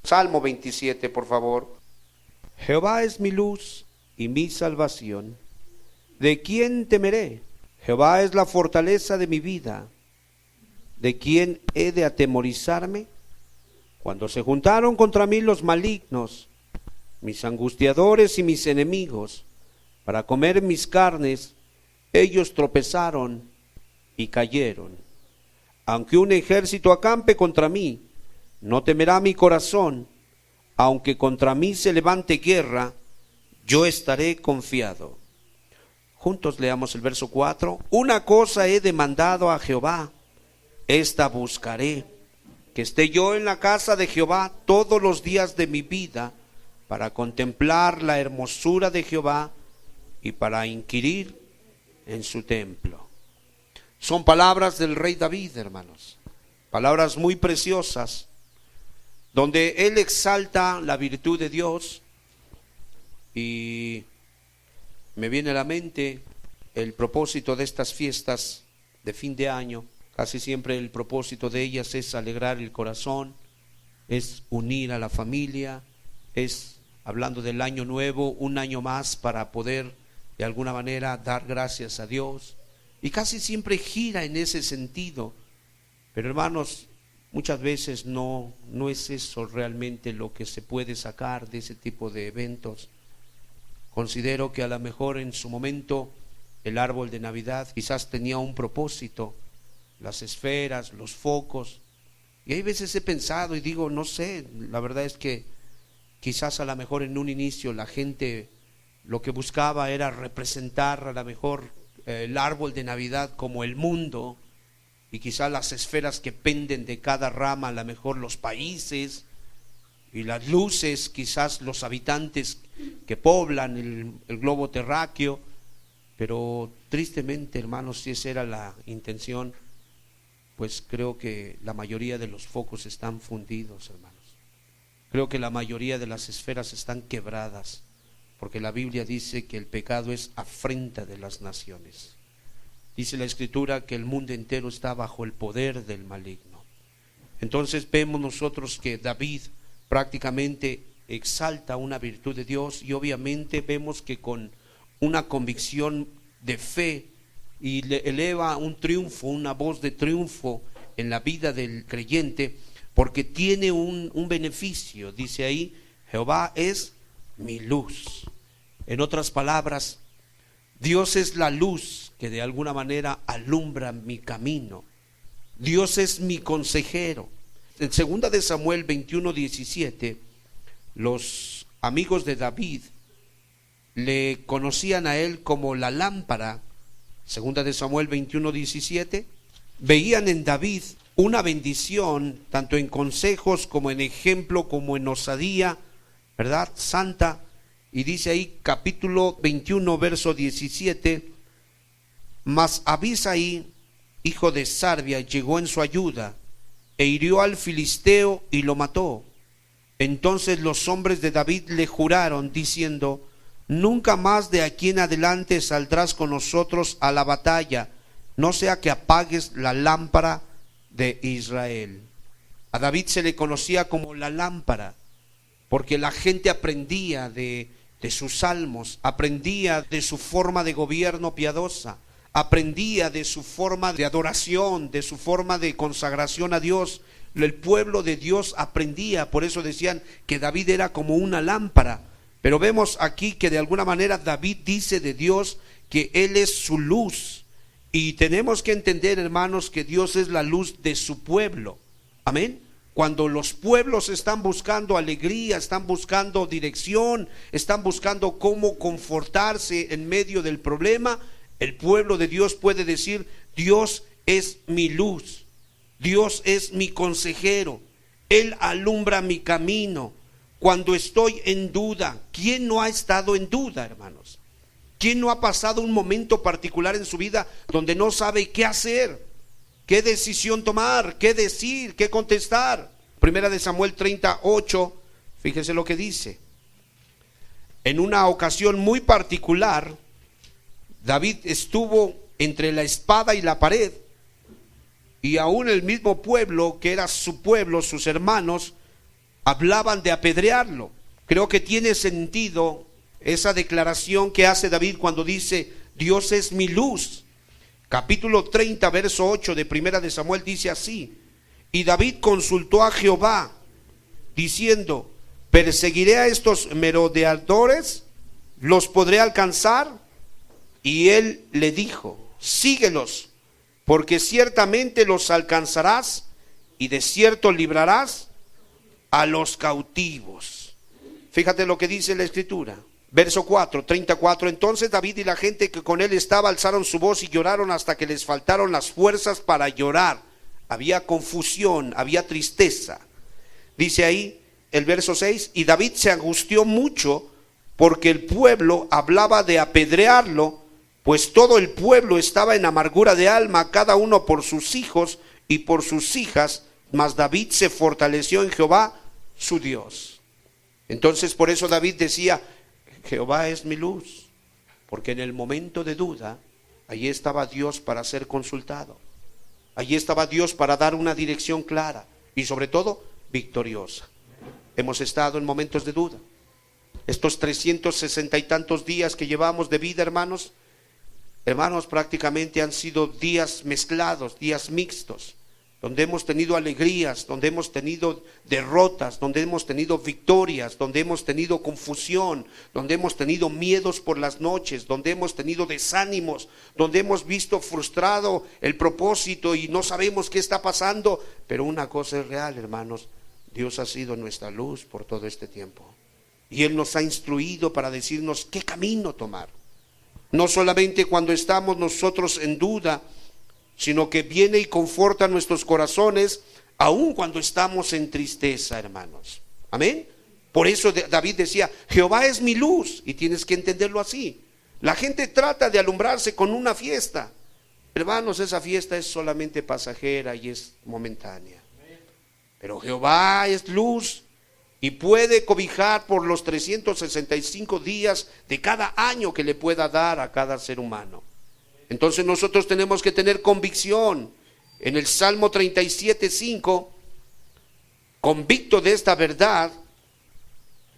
Salmo 27, por favor. Jehová es mi luz y mi salvación. ¿De quién temeré? Jehová es la fortaleza de mi vida. ¿De quién he de atemorizarme? Cuando se juntaron contra mí los malignos, mis angustiadores y mis enemigos, para comer mis carnes, ellos tropezaron y cayeron. Aunque un ejército acampe contra mí, no temerá mi corazón. Aunque contra mí se levante guerra, yo estaré confiado. Juntos leamos el verso 4. Una cosa he demandado a Jehová, esta buscaré, que esté yo en la casa de Jehová todos los días de mi vida, para contemplar la hermosura de Jehová y para inquirir en su templo. Son palabras del rey David, hermanos, palabras muy preciosas, donde él exalta la virtud de Dios. Y me viene a la mente el propósito de estas fiestas de fin de año. Casi siempre el propósito de ellas es alegrar el corazón, es unir a la familia, es, hablando del año nuevo, un año más para poder de alguna manera dar gracias a Dios. Y casi siempre gira en ese sentido. Pero hermanos, muchas veces no es eso realmente lo que se puede sacar de ese tipo de eventos. Considero que a lo mejor en su momento el árbol de Navidad quizás tenía un propósito, las esferas, los focos, y hay veces he pensado y digo, no sé, la verdad es que quizás a lo mejor en un inicio la gente lo que buscaba era representar a lo mejor el árbol de Navidad como el mundo, y quizás las esferas que penden de cada rama, a lo mejor los países, y las luces, quizás los habitantes que poblan el globo terráqueo. Pero tristemente, hermanos, si esa era la intención, pues creo que la mayoría de los focos están fundidos, hermanos. Creo que la mayoría de las esferas están quebradas, porque la Biblia dice que el pecado es afrenta de las naciones. Dice la Escritura que el mundo entero está bajo el poder del maligno. Entonces vemos nosotros que David prácticamente exalta una virtud de Dios, y obviamente vemos que con una convicción de fe, y le eleva un triunfo, una voz de triunfo en la vida del creyente, porque tiene un beneficio. Dice ahí, Jehová es mi luz. En otras palabras, Dios es la luz que de alguna manera alumbra mi camino. Dios es mi consejero. En 2 de Samuel 21:17, los amigos de David le conocían a él como la lámpara. 2 de Samuel 21:17, veían en David una bendición, tanto en consejos como en ejemplo, como en osadía, ¿verdad? Santa. Y dice ahí, capítulo 21, verso 17, mas Abisai, hijo de Sarbia, llegó en su ayuda, e hirió al filisteo y lo mató. Entonces los hombres de David le juraron, diciendo, nunca más de aquí en adelante saldrás con nosotros a la batalla, no sea que apagues la lámpara de Israel. A David se le conocía como la lámpara, porque la gente aprendía de sus salmos, aprendía de su forma de gobierno piadosa, aprendía de su forma de adoración, de su forma de consagración a Dios. El pueblo de Dios aprendía, por eso decían que David era como una lámpara. Pero vemos aquí que de alguna manera David dice de Dios que Él es su luz. Y tenemos que entender, hermanos, que Dios es la luz de su pueblo. Amén. Cuando los pueblos están buscando alegría, están buscando dirección, están buscando cómo confortarse en medio del problema, el pueblo de Dios puede decir, Dios es mi luz, Dios es mi consejero, Él alumbra mi camino. Cuando estoy en duda, ¿quién no ha estado en duda, hermanos? ¿Quién no ha pasado un momento particular en su vida donde no sabe qué hacer, qué decisión tomar, qué decir, qué contestar? Primera de Samuel 38, fíjese lo que dice. En una ocasión muy particular, David estuvo entre la espada y la pared, y aún el mismo pueblo, que era su pueblo, sus hermanos, hablaban de apedrearlo. Creo que tiene sentido esa declaración que hace David cuando dice: Dios es mi luz. Capítulo 30, verso 8 de Primera de Samuel dice así: y David consultó a Jehová, diciendo: ¿perseguiré a estos merodeadores? ¿Los podré alcanzar? Y él le dijo: síguelos, porque ciertamente los alcanzarás, y de cierto librarás a los cautivos. Fíjate lo que dice la Escritura. Verso 4, 34. Entonces David y la gente que con él estaba alzaron su voz y lloraron hasta que les faltaron las fuerzas para llorar. Había confusión, había tristeza. Dice ahí el verso 6: y David se angustió mucho porque el pueblo hablaba de apedrearlo, pues todo el pueblo estaba en amargura de alma, cada uno por sus hijos y por sus hijas, mas David se fortaleció en Jehová su Dios. Entonces por eso David decía: Jehová es mi luz, porque en el momento de duda, allí estaba Dios para ser consultado. Allí estaba Dios para dar una dirección clara y sobre todo victoriosa. Hemos estado en momentos de duda. Estos 360 y tantos días que llevamos de vida, hermanos, prácticamente han sido días mezclados, días mixtos, donde hemos tenido alegrías, donde hemos tenido derrotas, donde hemos tenido victorias, donde hemos tenido confusión, donde hemos tenido miedos por las noches, donde hemos tenido desánimos, donde hemos visto frustrado el propósito y no sabemos qué está pasando. Pero una cosa es real, hermanos: Dios ha sido nuestra luz por todo este tiempo, y Él nos ha instruido para decirnos qué camino tomar. No solamente cuando estamos nosotros en duda, sino que viene y conforta nuestros corazones aun cuando estamos en tristeza, hermanos. Amén. Por eso David decía: Jehová es mi luz, y tienes que entenderlo así. La gente trata de alumbrarse con una fiesta. Hermanos, esa fiesta es solamente pasajera y es momentánea. Pero Jehová es luz y puede cobijar por los 365 días de cada año que le pueda dar a cada ser humano. Entonces nosotros tenemos que tener convicción. En el Salmo 37:5, convicto de esta verdad,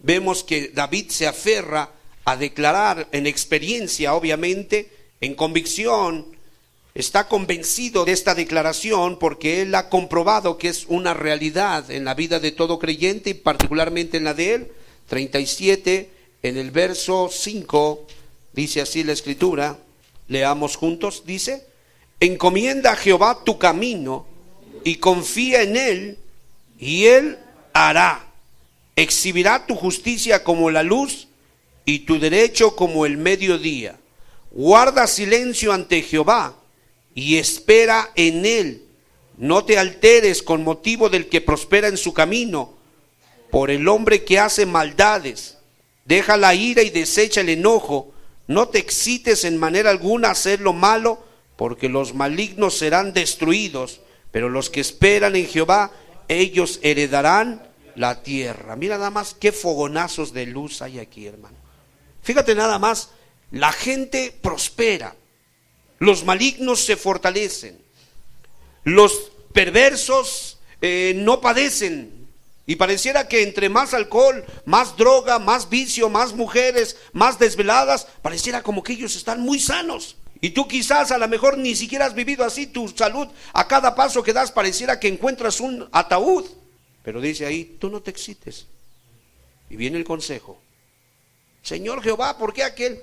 vemos que David se aferra a declarar en experiencia, obviamente, en convicción. Está convencido de esta declaración porque él ha comprobado que es una realidad en la vida de todo creyente y particularmente en la de él. 37, en el verso 5, dice así la Escritura. Leamos juntos, dice: encomienda a Jehová tu camino y confía en él, y él hará. Exhibirá tu justicia como la luz y tu derecho como el mediodía. Guarda silencio ante Jehová y espera en él. No te alteres con motivo del que prospera en su camino, por el hombre que hace maldades. Deja la ira y desecha el enojo. No te excites en manera alguna a hacer lo malo, porque los malignos serán destruidos, pero los que esperan en Jehová, ellos heredarán la tierra. Mira nada más qué fogonazos de luz hay aquí, hermano. Fíjate nada más, la gente prospera, los malignos se fortalecen, los perversos no padecen. Y pareciera que entre más alcohol, más droga, más vicio, más mujeres, más desveladas, pareciera como que ellos están muy sanos. Y tú quizás a lo mejor ni siquiera has vivido así tu salud. A cada paso que das pareciera que encuentras un ataúd. Pero dice ahí: tú no te excites. Y viene el consejo: Señor Jehová, ¿por qué aquel?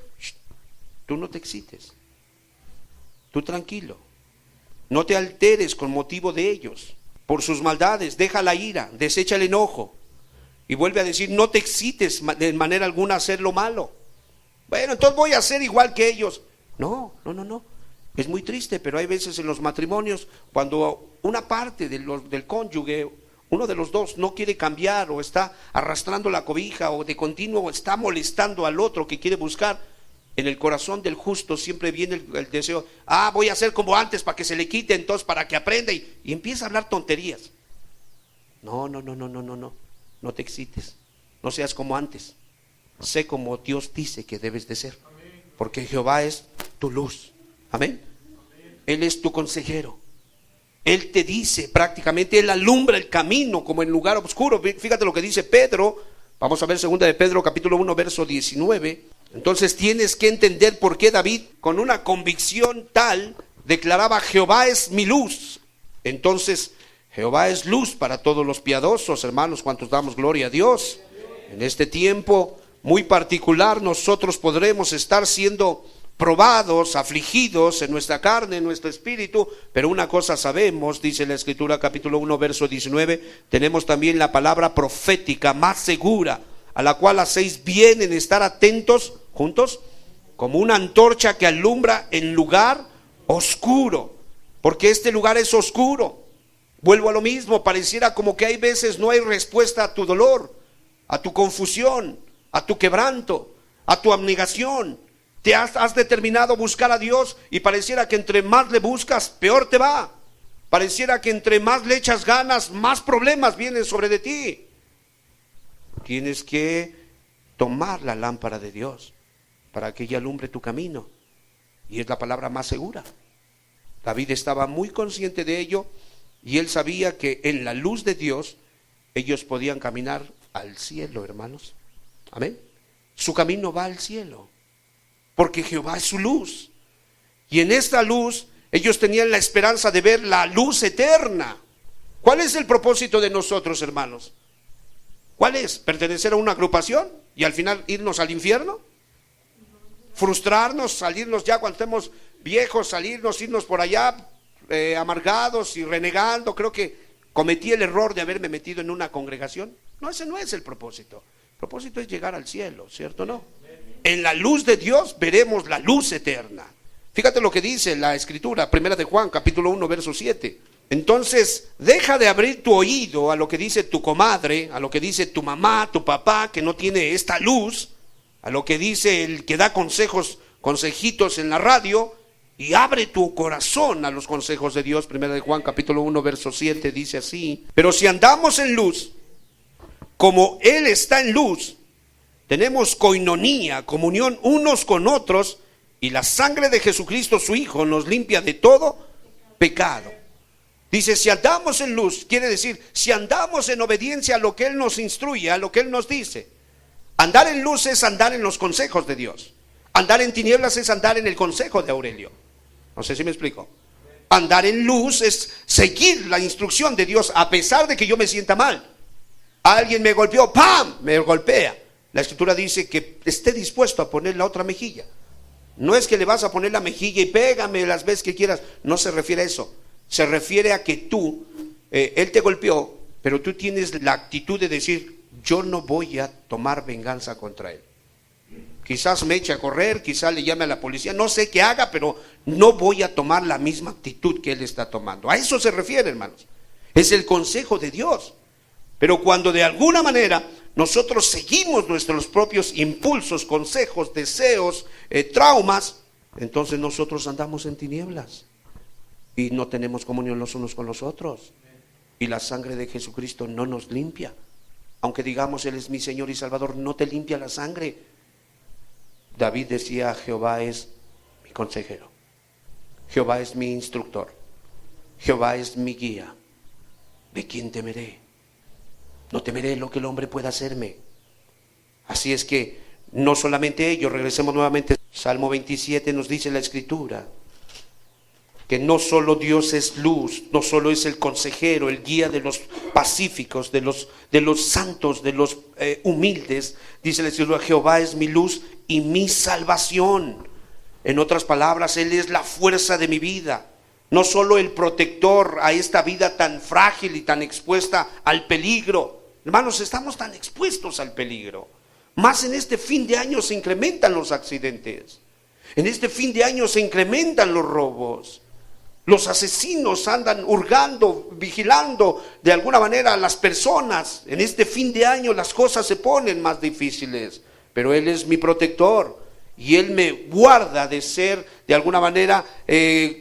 Tú no te excites. Tú tranquilo. No te alteres con motivo de ellos. Por sus maldades, deja la ira, desecha el enojo. Y vuelve a decir: no te excites de manera alguna a hacer lo malo. Bueno, entonces voy a ser igual que ellos. No. Es muy triste, pero hay veces en los matrimonios cuando una parte del cónyuge, uno de los dos, no quiere cambiar o está arrastrando la cobija o de continuo está molestando al otro que quiere buscar. En el corazón del justo siempre viene el deseo: voy a ser como antes para que se le quite, entonces para que aprenda, y empieza a hablar tonterías. No te excites, no seas como antes, sé como Dios dice que debes de ser, porque Jehová es tu luz. Amén. Él es tu consejero Él te dice prácticamente, Él alumbra el camino como en lugar oscuro. Fíjate lo que dice Pedro. Vamos a ver 2 de Pedro capítulo 1 verso 19. Entonces tienes que entender por qué David, con una convicción tal, declaraba: Jehová es mi luz. Entonces Jehová es luz para todos los piadosos, hermanos, cuantos damos gloria a Dios. En este tiempo muy particular nosotros podremos estar siendo probados, afligidos en nuestra carne, en nuestro espíritu, pero una cosa sabemos, dice la Escritura capítulo 1 verso 19, tenemos también la palabra profética más segura, a la cual hacéis bien en estar atentos juntos, como una antorcha que alumbra en lugar oscuro, porque este lugar es oscuro. Vuelvo a lo mismo, pareciera como que hay veces no hay respuesta a tu dolor, a tu confusión, a tu quebranto, a tu abnegación. Te has determinado buscar a Dios y pareciera que entre más le buscas, peor te va. Pareciera que entre más le echas ganas, más problemas vienen sobre de ti. Tienes que tomar la lámpara de Dios para que ella alumbre tu camino, y es la palabra más segura. David estaba muy consciente de ello, y él sabía que en la luz de Dios ellos podían caminar al cielo, hermanos. Amén. Su camino va al cielo, porque Jehová es su luz. Y en esta luz ellos tenían la esperanza de ver la luz eterna. ¿Cuál es el propósito de nosotros, hermanos? ¿Cuál es? ¿Pertenecer a una agrupación y al final irnos al infierno? ¿Frustrarnos, salirnos ya cuando estemos viejos, irnos por allá amargados y renegando? Creo que cometí el error de haberme metido en una congregación. No, ese no es el propósito. El propósito es llegar al cielo, ¿cierto o no? En la luz de Dios veremos la luz eterna. Fíjate lo que dice la Escritura, 1 de Juan, capítulo 1, verso 7. Entonces, deja de abrir tu oído a lo que dice tu comadre, a lo que dice tu mamá, tu papá, que no tiene esta luz, a lo que dice el que da consejitos en la radio, y abre tu corazón a los consejos de Dios. 1 de Juan, capítulo 1, verso 7, dice así: pero si andamos en luz, como Él está en luz, tenemos coinonía, comunión unos con otros, y la sangre de Jesucristo su Hijo nos limpia de todo pecado. Dice, si andamos en luz, quiere decir, si andamos en obediencia a lo que Él nos instruye, a lo que Él nos dice. Andar en luz es andar en los consejos de Dios. Andar en tinieblas es andar en el consejo de Aurelio. No sé si me explico. Andar en luz es seguir la instrucción de Dios a pesar de que yo me sienta mal. Alguien me golpeó, ¡pam!, me golpea. La Escritura dice que esté dispuesto a poner la otra mejilla. No es que le vas a poner la mejilla y pégame las veces que quieras. No se refiere a eso. Se refiere a que tú, él te golpeó, pero tú tienes la actitud de decir, yo no voy a tomar venganza contra él. Quizás me eche a correr, quizás le llame a la policía, no sé qué haga, pero no voy a tomar la misma actitud que él está tomando. A eso se refiere, hermanos. Es el consejo de Dios. Pero cuando de alguna manera nosotros seguimos nuestros propios impulsos, consejos, deseos, traumas, entonces nosotros andamos en tinieblas y no tenemos comunión los unos con los otros, y la sangre de Jesucristo no nos limpia. Aunque digamos Él es mi Señor y Salvador, no te limpia la sangre. David decía, Jehová es mi consejero, Jehová es mi instructor, Jehová es mi guía. ¿De quién temeré? No temeré lo que el hombre pueda hacerme. Así es que no solamente ellos, regresemos nuevamente. Salmo 27 nos dice la Escritura que no solo Dios es luz, no solo es el consejero, el guía de los pacíficos, de los santos, de los humildes. Dice la Escritura, Jehová es mi luz y mi salvación. En otras palabras, Él es la fuerza de mi vida. No solo el protector a esta vida tan frágil y tan expuesta al peligro. Hermanos, estamos tan expuestos al peligro. Más en este fin de año se incrementan los accidentes. En este fin de año se incrementan los robos. Los asesinos andan hurgando, vigilando de alguna manera a las personas. En este fin de año las cosas se ponen más difíciles. Pero Él es mi protector. Y Él me guarda de ser de alguna manera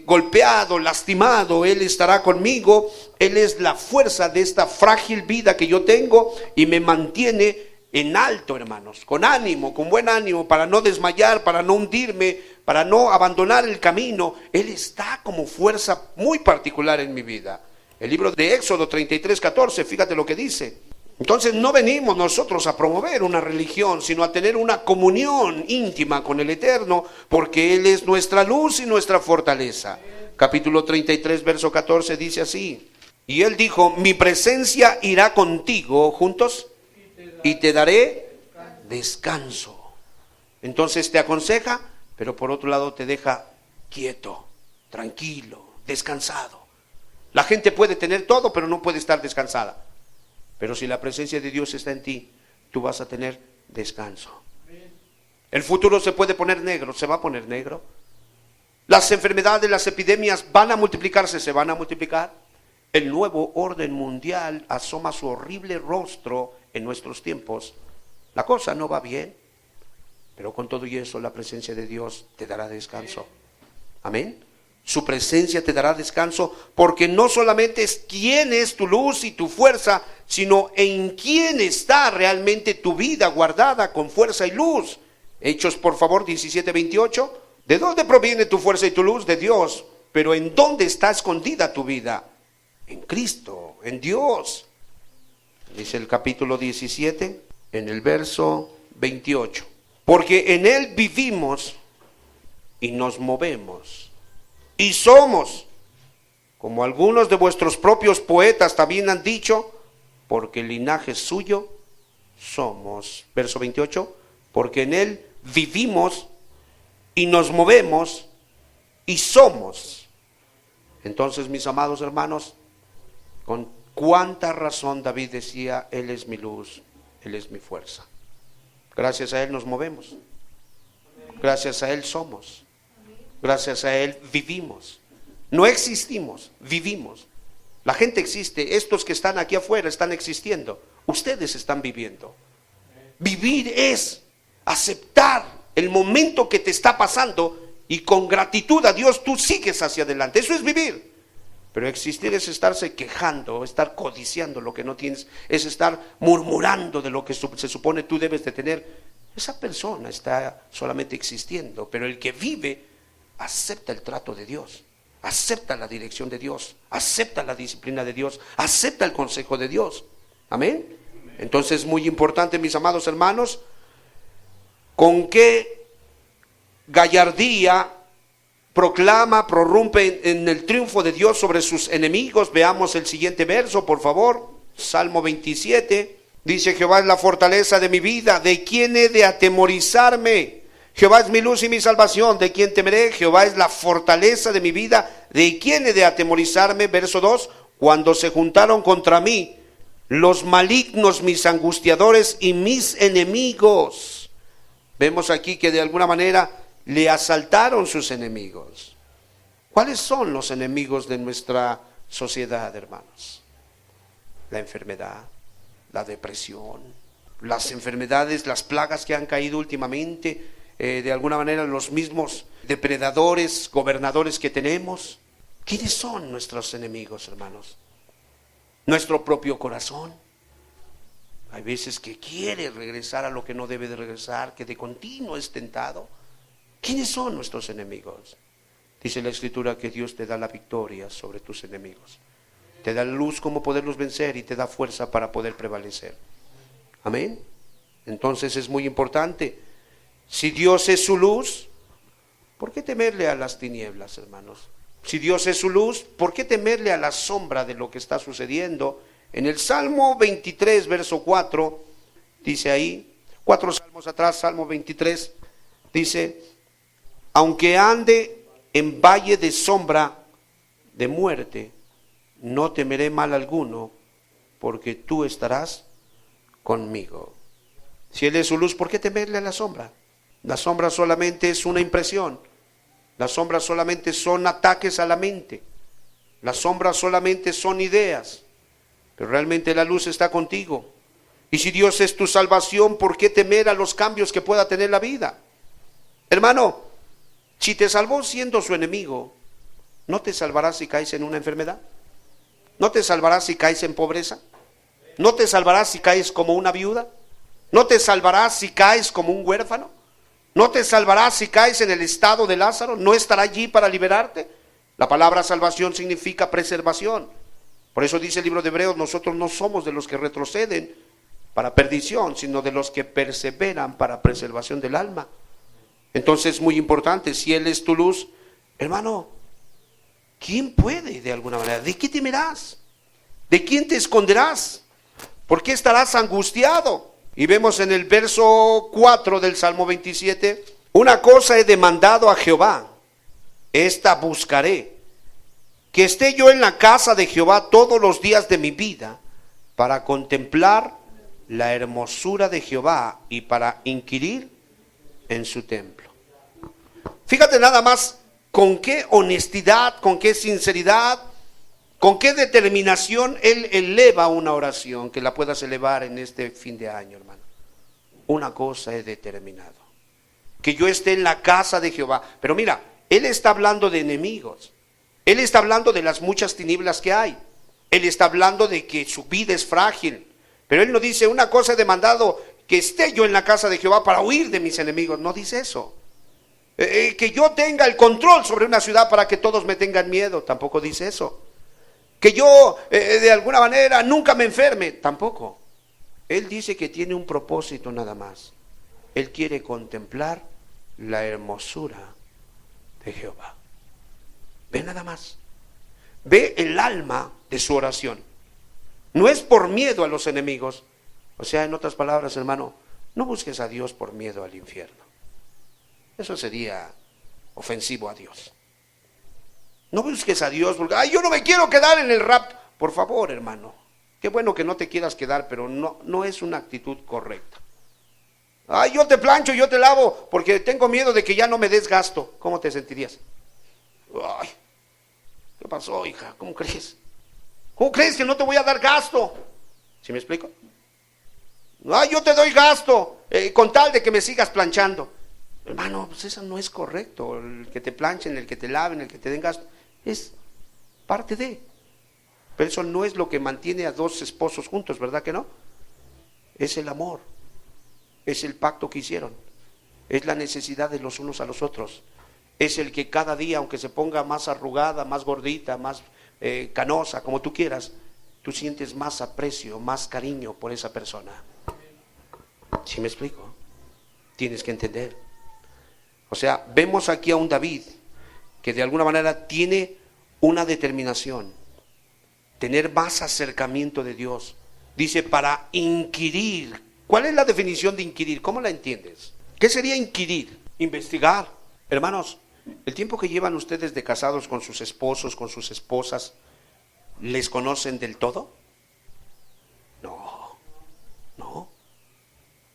golpeado, lastimado. Él estará conmigo. Él es la fuerza de esta frágil vida que yo tengo y me mantiene en alto, hermanos, con ánimo, con buen ánimo, para no desmayar, para no hundirme, para no abandonar el camino, Él está como fuerza muy particular en mi vida. El libro de Éxodo 33:14, fíjate lo que dice. Entonces no venimos nosotros a promover una religión, sino a tener una comunión íntima con el Eterno, porque Él es nuestra luz y nuestra fortaleza. Capítulo 33, verso 14 dice así: y Él dijo, mi presencia irá contigo, juntos, y te daré descanso. Entonces te aconseja, pero por otro lado te deja quieto, tranquilo, descansado. La gente puede tener todo, pero no puede estar descansada. Pero si la presencia de Dios está en ti, tú vas a tener descanso. El futuro se puede poner negro, se va a poner negro. Las enfermedades, las epidemias van a multiplicarse, se van a multiplicar. El nuevo orden mundial asoma su horrible rostro en nuestros tiempos. La cosa no va bien, pero con todo y eso la presencia de Dios te dará descanso. Amén. Su presencia te dará descanso, porque no solamente es quién es tu luz y tu fuerza, sino en quién está realmente tu vida guardada con fuerza y luz. Hechos, por favor, 17:28. ¿De dónde proviene tu fuerza y tu luz? De Dios. Pero ¿en dónde está escondida tu vida? En Cristo, en Dios. Dice el capítulo 17, en el verso 28. Porque en Él vivimos y nos movemos y somos, como algunos de vuestros propios poetas también han dicho, porque el linaje suyo somos. Verso 28, porque en Él vivimos y nos movemos y somos. Entonces, mis amados hermanos, con cuánta razón David decía, Él es mi luz, Él es mi fuerza. Gracias a Él nos movemos, gracias a Él somos, gracias a Él vivimos. No existimos, vivimos. La gente existe, estos que están aquí afuera están existiendo, ustedes están viviendo. Vivir es aceptar el momento que te está pasando y con gratitud a Dios tú sigues hacia adelante. Eso es vivir. Pero existir es estarse quejando, estar codiciando lo que no tienes, es estar murmurando de lo que se supone tú debes de tener. Esa persona está solamente existiendo, pero el que vive acepta el trato de Dios, acepta la dirección de Dios, acepta la disciplina de Dios, acepta el consejo de Dios. Amén. Entonces es muy importante, mis amados hermanos, con qué gallardía proclama, prorrumpe en el triunfo de Dios sobre sus enemigos. Veamos el siguiente verso, por favor. Salmo 27. Dice, Jehová es la fortaleza de mi vida, ¿de quién he de atemorizarme? Jehová es mi luz y mi salvación, ¿de quién temeré? Jehová es la fortaleza de mi vida, ¿de quién he de atemorizarme? Verso 2. Cuando se juntaron contra mí los malignos, mis angustiadores y mis enemigos. Vemos aquí que de alguna manera le asaltaron sus enemigos. ¿Cuáles son los enemigos de nuestra sociedad, hermanos? La enfermedad, la depresión, las enfermedades, las plagas que han caído últimamente, de alguna manera los mismos depredadores, gobernadores que tenemos. ¿Quiénes son nuestros enemigos, hermanos? Nuestro propio corazón. Hay veces que quiere regresar a lo que no debe de regresar, que de continuo es tentado. ¿Quiénes son nuestros enemigos? Dice la Escritura que Dios te da la victoria sobre tus enemigos. Te da luz como poderlos vencer y te da fuerza para poder prevalecer. Amén. Entonces es muy importante. Si Dios es su luz, ¿por qué temerle a las tinieblas, hermanos? Si Dios es su luz, ¿por qué temerle a la sombra de lo que está sucediendo? En el Salmo 23, verso 4, dice ahí, 4 salmos atrás, Salmo 23, dice, aunque ande en valle de sombra de muerte, no temeré mal alguno, porque tú estarás conmigo. Si Él es su luz, ¿por qué temerle a la sombra? La sombra solamente es una impresión. Las sombras solamente son ataques a la mente. Las sombras solamente son ideas. Pero realmente la luz está contigo. Y si Dios es tu salvación, ¿por qué temer a los cambios que pueda tener la vida? Hermano, si te salvó siendo su enemigo, ¿no te salvará si caes en una enfermedad? ¿No te salvará si caes en pobreza? ¿No te salvará si caes como una viuda? ¿No te salvará si caes como un huérfano? ¿No te salvarás si caes en el estado de Lázaro? ¿No estará allí para liberarte? La palabra salvación significa preservación. Por eso dice el libro de Hebreos, nosotros no somos de los que retroceden para perdición, sino de los que perseveran para preservación del alma. Entonces es muy importante, si Él es tu luz, hermano, ¿quién puede de alguna manera? ¿De qué temerás? ¿De quién te esconderás? ¿Por qué estarás angustiado? Y vemos en el verso 4 del Salmo 27, una cosa he demandado a Jehová, esta buscaré, que esté yo en la casa de Jehová todos los días de mi vida, para contemplar la hermosura de Jehová y para inquirir en su templo. Fíjate nada más con qué honestidad, con qué sinceridad, con qué determinación Él eleva una oración, que la puedas elevar en este fin de año, hermano. Una cosa he determinado, que yo esté en la casa de Jehová. Pero mira, Él está hablando de enemigos. Él está hablando de las muchas tinieblas que hay. Él está hablando de que su vida es frágil. Pero Él no dice, una cosa he demandado, que esté yo en la casa de Jehová para huir de mis enemigos. No dice eso. Que yo tenga el control sobre una ciudad para que todos me tengan miedo. Tampoco dice eso. Que yo de alguna manera nunca me enferme. Tampoco. Él dice que tiene un propósito nada más. Él quiere contemplar la hermosura de Jehová. Ve nada más. Ve el alma de su oración. No es por miedo a los enemigos. O sea, en otras palabras, hermano, no busques a Dios por miedo al infierno. Eso sería ofensivo a Dios. No busques a Dios porque, yo no me quiero quedar en el rapto. Por favor, hermano, qué bueno que no te quieras quedar, pero no es una actitud correcta. Yo te plancho, yo te lavo, porque tengo miedo de que ya no me des gasto. ¿Cómo te sentirías? ¿Qué pasó, hija? ¿Cómo crees? ¿Cómo crees que no te voy a dar gasto? ¿Sí me explico? Yo te doy gasto, con tal de que me sigas planchando. Hermano, pues eso no es correcto. El que te planchen, el que te laven, el que te den gasto, es parte de. Pero eso no es lo que mantiene a dos esposos juntos, ¿verdad que no? Es el amor, es el pacto que hicieron, es la necesidad de los unos a los otros. Es el que cada día, aunque se ponga más arrugada, más gordita, más canosa, como tú quieras, tú sientes más aprecio, más cariño por esa persona. ¿Sí me explico? Tienes que entender. O sea, vemos aquí a un David que de alguna manera tiene una determinación, tener más acercamiento de Dios. Dice, para inquirir. ¿Cuál es la definición de inquirir? ¿Cómo la entiendes? ¿Qué sería inquirir? Investigar. Hermanos, el tiempo que llevan ustedes de casados con sus esposos, con sus esposas, ¿les conocen del todo? No.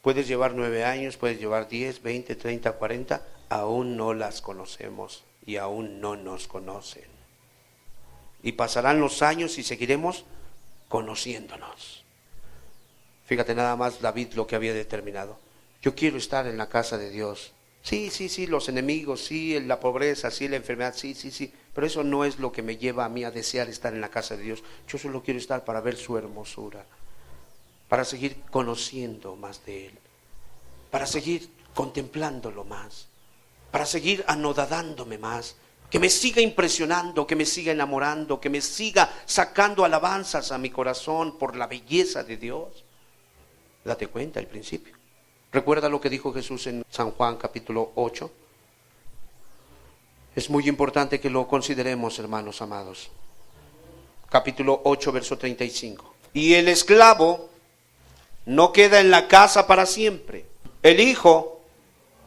Puedes llevar 9 años, puedes llevar 10, 20, 30, 40, aún no las conocemos y aún no nos conocen. Y pasarán los años y seguiremos conociéndonos. Fíjate nada más David lo que había determinado. Yo quiero estar en la casa de Dios. Sí, los enemigos, sí, la pobreza, sí, la enfermedad, sí. Pero eso no es lo que me lleva a mí a desear estar en la casa de Dios. Yo solo quiero estar para ver su hermosura, para seguir conociendo más de Él, para seguir contemplándolo más, para seguir anodadándome más, que me siga impresionando, que me siga enamorando, que me siga sacando alabanzas a mi corazón por la belleza de Dios. Date cuenta al principio. Recuerda lo que dijo Jesús en San Juan capítulo 8. Es muy importante que lo consideremos, hermanos amados. Capítulo 8, verso 35. Y el esclavo no queda en la casa para siempre. El hijo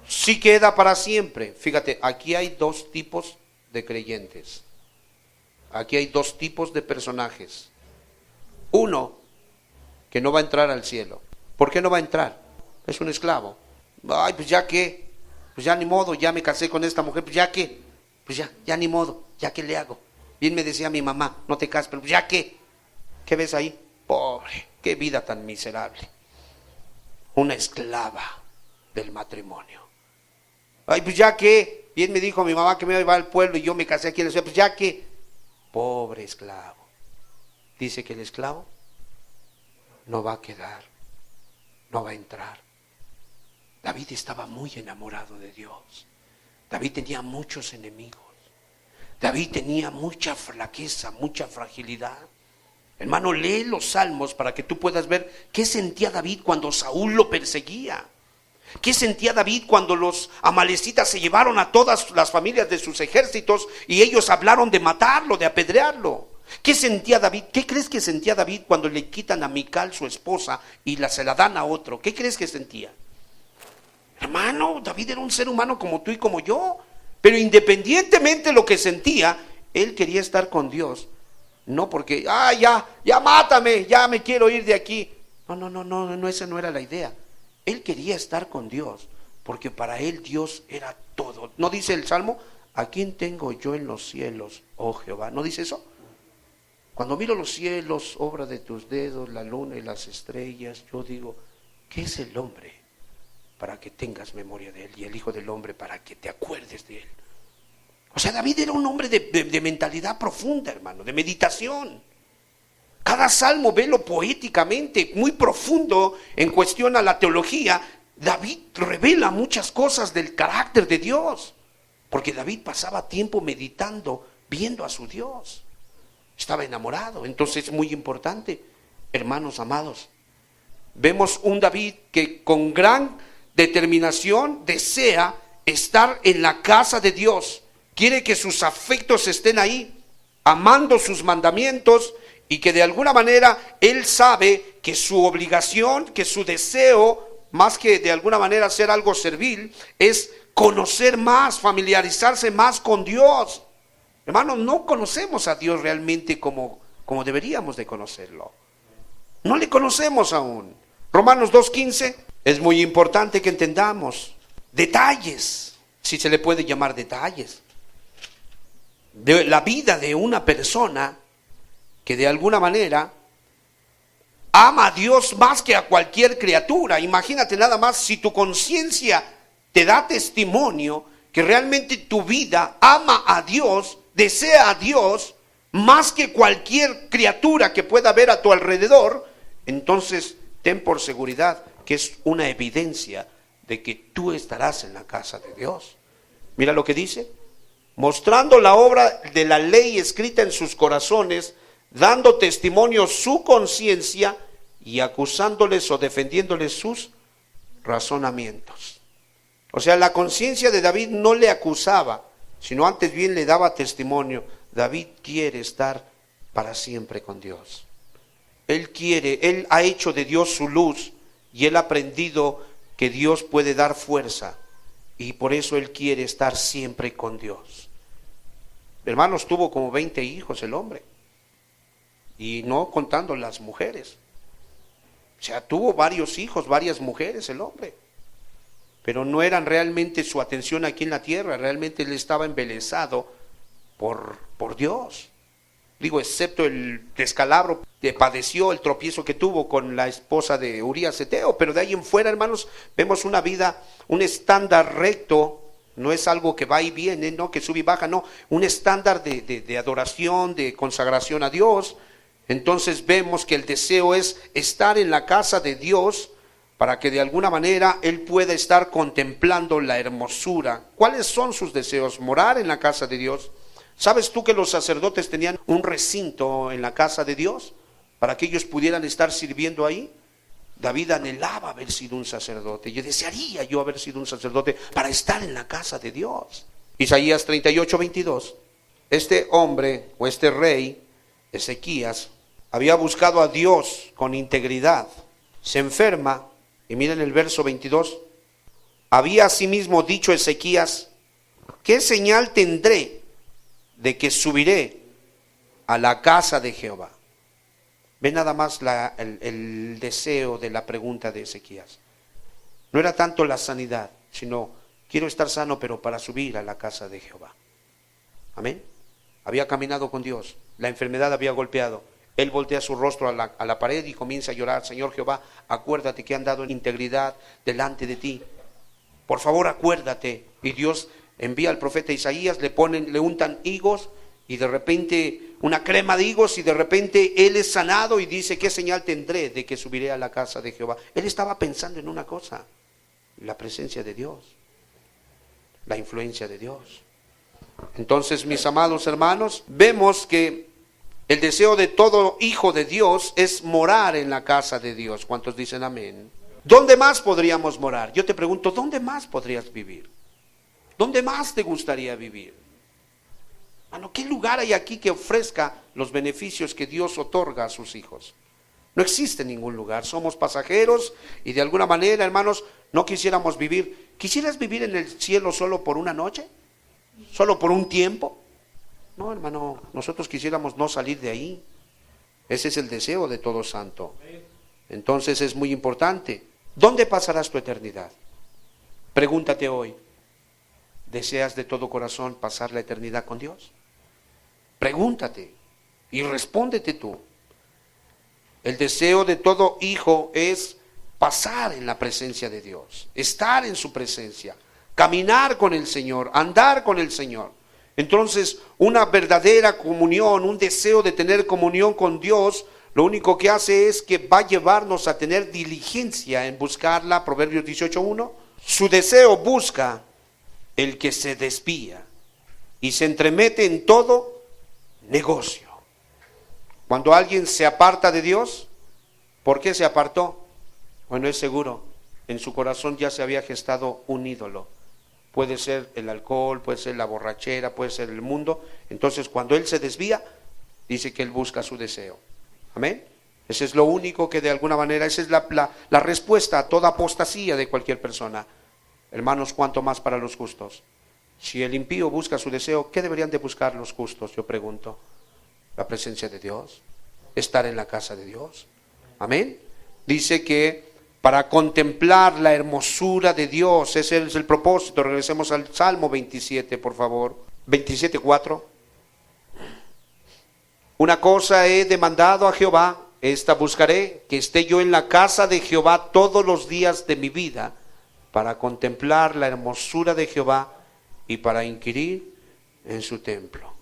sí queda para siempre. Fíjate, aquí hay dos tipos de creyentes. Aquí hay dos tipos de personajes. Uno que no va a entrar al cielo. ¿Por qué no va a entrar? Es un esclavo. Pues ya qué, pues ya ni modo, ya me casé con esta mujer, pues ya qué, pues ya ni modo, ya qué le hago. Bien me decía mi mamá, no te cases, pero pues ya qué. ¿Qué ves ahí? Pobre, qué vida tan miserable. Una esclava del matrimonio. Pues ya qué, bien me dijo mi mamá que me iba a llevar al pueblo y yo me casé aquí en la ciudad, pues ya qué. Pobre esclavo. Dice que el esclavo no va a quedar, no va a entrar. David estaba muy enamorado de Dios. David tenía muchos enemigos. David tenía mucha flaqueza, mucha fragilidad. Hermano, lee los salmos para que tú puedas ver qué sentía David cuando Saúl lo perseguía. ¿Qué sentía David cuando los amalecitas se llevaron a todas las familias de sus ejércitos y ellos hablaron de matarlo, de apedrearlo? ¿Qué sentía David? ¿Qué crees que sentía David cuando le quitan a Mical, su esposa, y se la dan a otro? ¿Qué crees que sentía? Hermano, David era un ser humano como tú y como yo, pero independientemente de lo que sentía, él quería estar con Dios. No porque, ya mátame, ya me quiero ir de aquí. No, esa no era la idea. Él quería estar con Dios, porque para él Dios era todo. ¿No dice el Salmo? ¿A quién tengo yo en los cielos, oh Jehová? ¿No dice eso? Cuando miro los cielos, obra de tus dedos, la luna y las estrellas, yo digo, ¿qué es el hombre para que tengas memoria de él? Y el Hijo del Hombre para que te acuerdes de él. O sea, David era un hombre de mentalidad profunda, hermano, de meditación. Cada salmo, velo poéticamente, muy profundo en cuestión a la teología. David revela muchas cosas del carácter de Dios, porque David pasaba tiempo meditando, viendo a su Dios. Estaba enamorado. Entonces es muy importante, hermanos amados. Vemos un David que con gran determinación desea estar en la casa de Dios. Quiere que sus afectos estén ahí, amando sus mandamientos, y que de alguna manera él sabe que su obligación, que su deseo, más que de alguna manera hacer algo servil, es conocer más, familiarizarse más con Dios. Hermanos, no conocemos a Dios realmente como deberíamos de conocerlo. No le conocemos aún. Romanos 2:15, es muy importante que entendamos detalles, si se le puede llamar detalles, de la vida de una persona que de alguna manera ama a Dios más que a cualquier criatura. Imagínate nada más, si tu conciencia te da testimonio que realmente tu vida ama a Dios, desea a Dios más que cualquier criatura que pueda haber a tu alrededor, entonces ten por seguridad que es una evidencia de que tú estarás en la casa de Dios. Mira lo que dice: mostrando la obra de la ley escrita en sus corazones, dando testimonio su conciencia y acusándoles o defendiéndoles sus razonamientos. O sea, la conciencia de David no le acusaba, sino antes bien le daba testimonio. David quiere estar para siempre con Dios. Él ha hecho de Dios su luz y él ha aprendido que Dios puede dar fuerza, y por eso él quiere estar siempre con Dios. Hermanos, tuvo como 20 hijos el hombre, y no contando las mujeres. O sea, tuvo varios hijos, varias mujeres el hombre, pero no eran realmente su atención aquí en la tierra. Realmente él estaba embelesado por Dios. Digo, excepto el descalabro que padeció, el tropiezo que tuvo con la esposa de Urías Eteo, pero de ahí en fuera, hermanos, vemos una vida, un estándar recto. No es algo que va y viene, no, que sube y baja, no, un estándar de adoración, de consagración a Dios. Entonces vemos que el deseo es estar en la casa de Dios para que de alguna manera él pueda estar contemplando la hermosura. ¿Cuáles son sus deseos? Morar en la casa de Dios. ¿Sabes tú que los sacerdotes tenían un recinto en la casa de Dios para que ellos pudieran estar sirviendo ahí? David anhelaba haber sido un sacerdote. Yo desearía yo haber sido un sacerdote para estar en la casa de Dios. Isaías 38:22. Este hombre o este rey, Ezequías, había buscado a Dios con integridad. Se enferma, y miren el verso 22. Había asimismo dicho Ezequías: ¿qué señal tendré de que subiré a la casa de Jehová? Ve nada más el deseo de la pregunta de Ezequías. No era tanto la sanidad, sino quiero estar sano, pero para subir a la casa de Jehová. Amén. Había caminado con Dios, la enfermedad había golpeado. Él voltea su rostro a la pared y comienza a llorar: Señor Jehová, acuérdate que han dado integridad delante de ti. Por favor, acuérdate. Y Dios envía al profeta Isaías, le untan higos, y de repente una crema de higos, y de repente él es sanado y dice: ¿qué señal tendré de que subiré a la casa de Jehová? Él estaba pensando en una cosa: La presencia de Dios, la influencia de Dios. Entonces, mis amados hermanos, vemos que el deseo de todo hijo de Dios es morar en la casa de Dios. ¿Cuántos dicen amén? ¿Dónde más podríamos morar? Yo te pregunto, ¿dónde más podrías vivir? ¿Dónde más te gustaría vivir? ¿Qué lugar hay aquí que ofrezca los beneficios que Dios otorga a sus hijos? No existe ningún lugar, somos pasajeros y de alguna manera, hermanos, no quisiéramos vivir. ¿Quisieras vivir en el cielo solo por una noche? ¿Solo por un tiempo? No, hermano, nosotros quisiéramos no salir de ahí. Ese es el deseo de todo santo. Entonces es muy importante. ¿Dónde pasarás tu eternidad? Pregúntate hoy, ¿deseas de todo corazón pasar la eternidad con Dios? Pregúntate y respóndete tú. El deseo de todo hijo es pasar en la presencia de Dios, estar en su presencia, caminar con el Señor, andar con el Señor. Entonces, una verdadera comunión, un deseo de tener comunión con Dios, lo único que hace es que va a llevarnos a tener diligencia en buscarla. Proverbios 18:1. Su deseo busca el que se desvía y se entremete en todo negocio. Cuando alguien se aparta de Dios, ¿por qué se apartó? Bueno, es seguro, en su corazón ya se había gestado un ídolo. Puede ser el alcohol, puede ser la borrachera, puede ser el mundo. Entonces, cuando él se desvía, dice que él busca su deseo. Amén. Ese es lo único que de alguna manera, esa es la respuesta a toda apostasía de cualquier persona. Hermanos, ¿cuánto más para los justos? Si el impío busca su deseo, ¿qué deberían de buscar los justos? Yo pregunto. La presencia de Dios, estar en la casa de Dios. Amén. Dice que para contemplar la hermosura de Dios, ese es el propósito. Regresemos al Salmo 27, por favor. 27:4. Una cosa he demandado a Jehová, esta buscaré, que esté yo en la casa de Jehová todos los días de mi vida, para contemplar la hermosura de Jehová y para inquirir en su templo.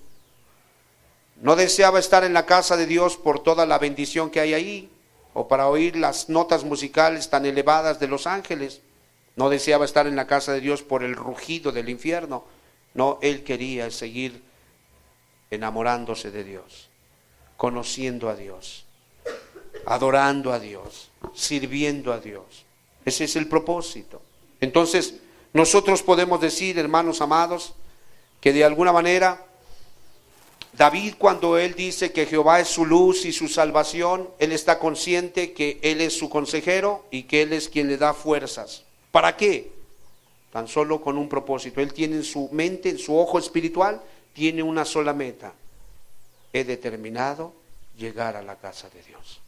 No deseaba estar en la casa de Dios por toda la bendición que hay ahí, o para oír las notas musicales tan elevadas de los ángeles. No deseaba estar en la casa de Dios por el rugido del infierno. No, él quería seguir enamorándose de Dios, conociendo a Dios, adorando a Dios, sirviendo a Dios. Ese es el propósito. Entonces, nosotros podemos decir, hermanos amados, que de alguna manera David, cuando él dice que Jehová es su luz y su salvación, él está consciente que él es su consejero y que él es quien le da fuerzas. ¿Para qué? Tan solo con un propósito. Él tiene en su mente, en su ojo espiritual, tiene una sola meta. He determinado llegar a la casa de Dios.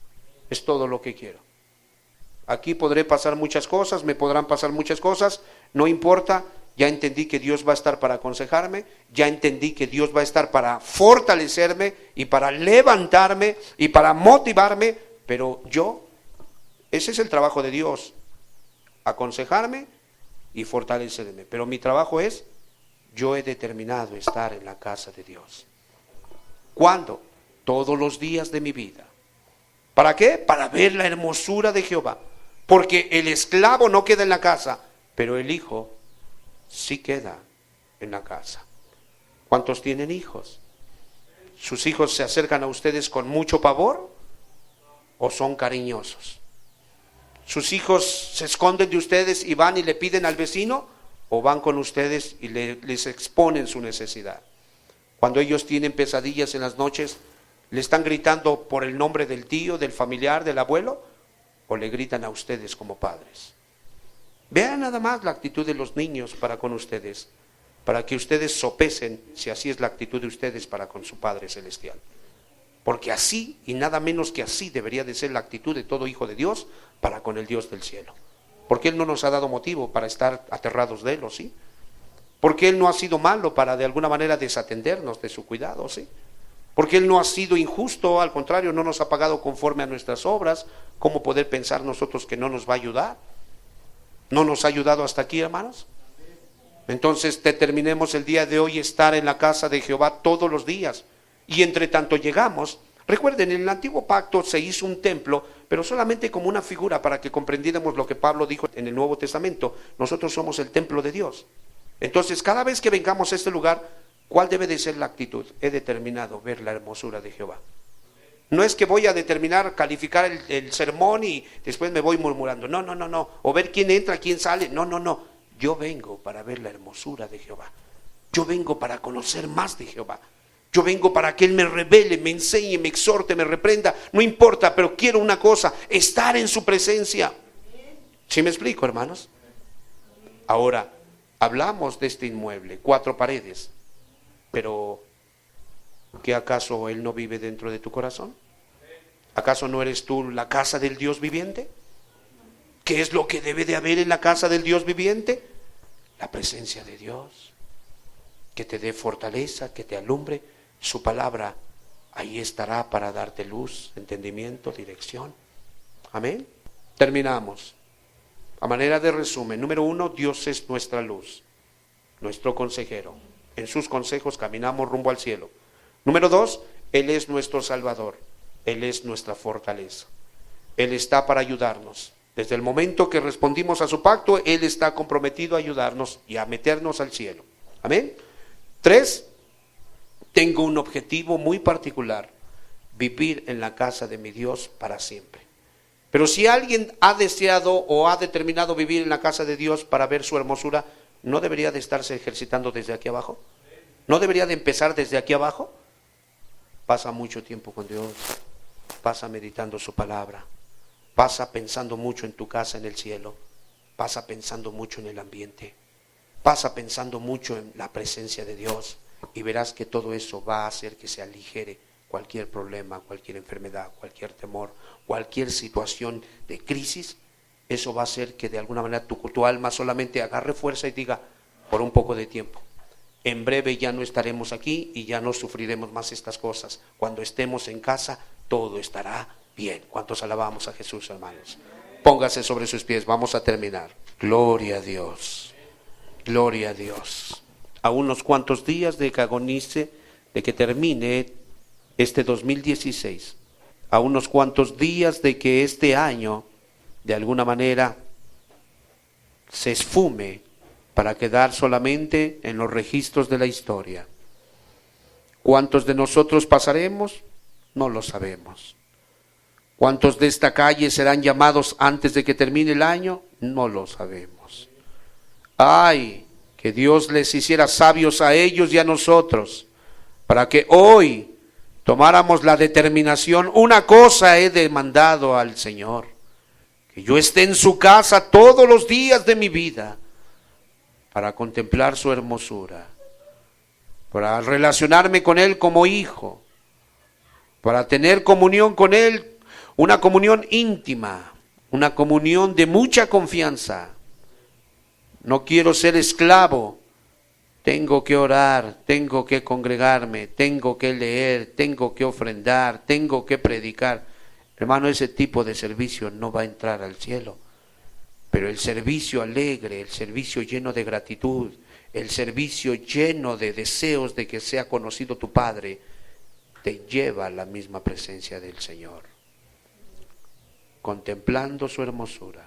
Es todo lo que quiero. Aquí podré pasar muchas cosas, me podrán pasar muchas cosas, no importa. Ya entendí que Dios va a estar para aconsejarme, ya entendí que Dios va a estar para fortalecerme y para levantarme y para motivarme, pero ese es el trabajo de Dios, aconsejarme y fortalecerme. Pero mi trabajo es, yo he determinado estar en la casa de Dios. ¿Cuándo? Todos los días de mi vida. ¿Para qué? Para ver la hermosura de Jehová, porque el esclavo no queda en la casa, pero el hijo sí queda en la casa. ¿Cuántos tienen hijos? ¿Sus hijos se acercan a ustedes con mucho pavor o son cariñosos? ¿Sus hijos se esconden de ustedes y van y le piden al vecino o van con ustedes y les exponen su necesidad? Cuando ellos tienen pesadillas en las noches, ¿le están gritando por el nombre del tío, del familiar, del abuelo o le gritan a ustedes como padres? Vean nada más la actitud de los niños para con ustedes, para que ustedes sopesen si así es la actitud de ustedes para con su Padre Celestial. Porque así y nada menos que así debería de ser la actitud de todo hijo de Dios para con el Dios del cielo. Porque Él no nos ha dado motivo para estar aterrados de Él, ¿o sí? Porque Él no ha sido malo para de alguna manera desatendernos de su cuidado, ¿sí? Porque Él no ha sido injusto, al contrario, no nos ha pagado conforme a nuestras obras. ¿Cómo poder pensar nosotros que no nos va a ayudar? ¿No nos ha ayudado hasta aquí, hermanos? Entonces determinemos el día de hoy estar en la casa de Jehová todos los días. Y entre tanto llegamos, Recuerden, en el antiguo pacto se hizo un templo, pero solamente como una figura para que comprendiéramos lo que Pablo dijo en el Nuevo Testamento. Nosotros somos el templo de Dios. Entonces, cada vez que vengamos a este lugar, ¿cuál debe de ser la actitud? He determinado ver la hermosura de Jehová. No es que voy a determinar, calificar el sermón y después me voy murmurando. No. O ver quién entra, quién sale. No. Yo vengo para ver la hermosura de Jehová. Yo vengo para conocer más de Jehová. Yo vengo para que Él me revele, me enseñe, me exhorte, me reprenda. No importa, pero quiero una cosa: estar en su presencia. ¿Sí me explico, hermanos? Ahora, hablamos de este inmueble, 4 paredes. Pero, ¿qué acaso Él no vive dentro de tu corazón? ¿Acaso no eres tú la casa del Dios viviente? ¿Qué es lo que debe de haber en la casa del Dios viviente? La presencia de Dios, que te dé fortaleza, que te alumbre. Su palabra ahí estará para darte luz, entendimiento, dirección. Amén. Terminamos. A manera de resumen, número 1, Dios es nuestra luz, nuestro consejero. En sus consejos caminamos rumbo al cielo. Número 2, Él es nuestro Salvador. Él es nuestra fortaleza. Él está para ayudarnos. Desde el momento que respondimos a su pacto, Él está comprometido a ayudarnos y a meternos al cielo. Amén. 3, tengo un objetivo muy particular: vivir en la casa de mi Dios para siempre. Pero si alguien ha deseado o ha determinado vivir en la casa de Dios para ver su hermosura, ¿no debería de estarse ejercitando desde aquí abajo? ¿No debería de empezar desde aquí abajo? Pasa mucho tiempo con Dios, pasa meditando su palabra, pasa pensando mucho en tu casa en el cielo, pasa pensando mucho en el ambiente, pasa pensando mucho en la presencia de Dios, y verás que todo eso va a hacer que se aligere cualquier problema, cualquier enfermedad, cualquier temor, cualquier situación de crisis. Eso va a hacer que de alguna manera tu alma solamente agarre fuerza y diga: por un poco de tiempo, en breve ya no estaremos aquí y ya no sufriremos más estas cosas. Cuando estemos en casa, todo estará bien. ¿Cuántos alabamos a Jesús, hermanos? Póngase sobre sus pies, vamos a terminar. Gloria a Dios, gloria a Dios. A unos cuantos días de que agonice, de que termine este 2016, a unos cuantos días de que este año de alguna manera se esfume para quedar solamente en los registros de la historia. ¿Cuántos de nosotros pasaremos? No lo sabemos. ¿Cuántos de esta calle serán llamados antes de que termine el año? No lo sabemos. ¡Ay! Que Dios les hiciera sabios a ellos y a nosotros, para que hoy tomáramos la determinación. Una cosa he demandado al Señor: que yo esté en su casa todos los días de mi vida, para contemplar su hermosura, para relacionarme con Él como hijo, para tener comunión con Él, una comunión íntima, una comunión de mucha confianza. No quiero ser esclavo. Tengo que orar, tengo que congregarme, tengo que leer, tengo que ofrendar, tengo que predicar. Hermano, ese tipo de servicio no va a entrar al cielo. Pero el servicio alegre, el servicio lleno de gratitud, el servicio lleno de deseos de que sea conocido tu Padre, te lleva a la misma presencia del Señor. Contemplando su hermosura,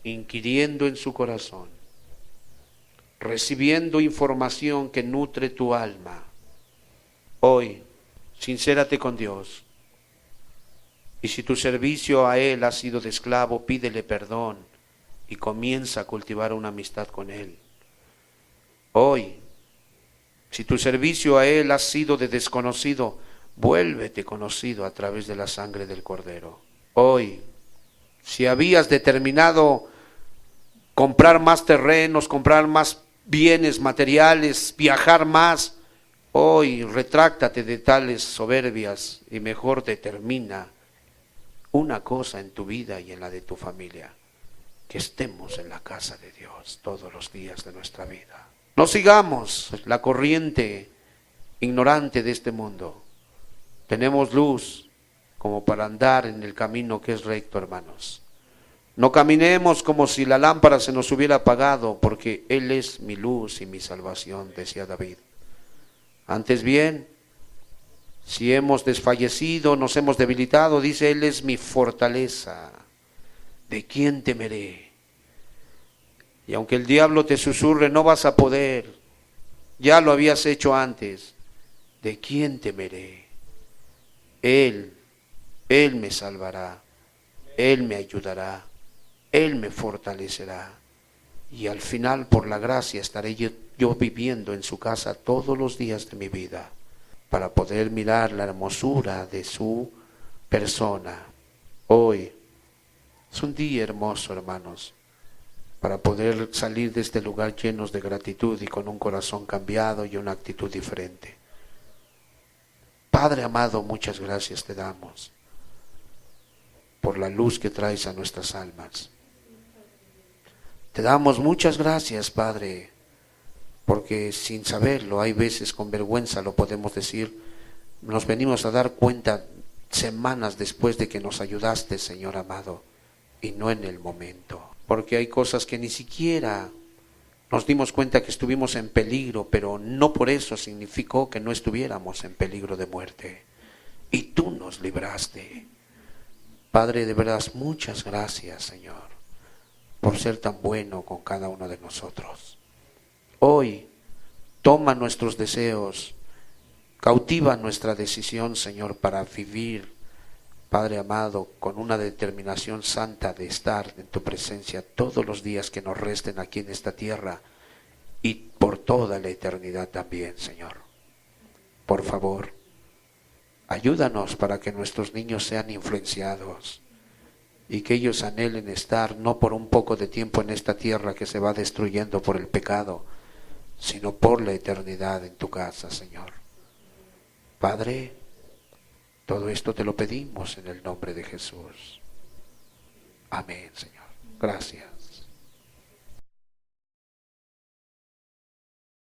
inquiriendo en su corazón, recibiendo información que nutre tu alma. Hoy, sincérate con Dios. Y si tu servicio a Él ha sido de esclavo, pídele perdón y comienza a cultivar una amistad con Él. Hoy, si tu servicio a Él ha sido de desconocido, vuélvete conocido a través de la sangre del Cordero. Hoy, si habías determinado comprar más terrenos, comprar más bienes materiales, viajar más, hoy retráctate de tales soberbias y mejor determina una cosa en tu vida y en la de tu familia: que estemos en la casa de Dios todos los días de nuestra vida. No sigamos la corriente ignorante de este mundo. Tenemos luz como para andar en el camino que es recto, hermanos. No caminemos como si la lámpara se nos hubiera apagado, porque Él es mi luz y mi salvación, decía David. Antes bien, Si hemos desfallecido, nos hemos debilitado, dice, Él es mi fortaleza. ¿De quién temeré? Y aunque el diablo te susurre, no vas a poder, ya lo habías hecho antes, ¿de quién temeré? Él me salvará, Él me ayudará, Él me fortalecerá. Y al final, por la gracia, estaré yo viviendo en su casa todos los días de mi vida, para poder mirar la hermosura de su persona. Hoy es un día hermoso, hermanos, para poder salir de este lugar llenos de gratitud y con un corazón cambiado y una actitud diferente. Padre amado, muchas gracias te damos por la luz que traes a nuestras almas. Te damos muchas gracias, Padre, porque sin saberlo, hay veces con vergüenza lo podemos decir, nos venimos a dar cuenta semanas después de que nos ayudaste, Señor amado, y no en el momento. Porque hay cosas que ni siquiera nos dimos cuenta que estuvimos en peligro, pero no por eso significó que no estuviéramos en peligro de muerte. Y tú nos libraste. Padre, de verdad, muchas gracias, Señor, por ser tan bueno con cada uno de nosotros. Hoy, toma nuestros deseos, cautiva nuestra decisión, Señor, para vivir, Padre amado, con una determinación santa de estar en tu presencia todos los días que nos resten aquí en esta tierra y por toda la eternidad también, Señor. Por favor, ayúdanos para que nuestros niños sean influenciados y que ellos anhelen estar no por un poco de tiempo en esta tierra que se va destruyendo por el pecado, sino por la eternidad en tu casa, Señor. Padre, todo esto te lo pedimos en el nombre de Jesús. Amén, Señor. Gracias.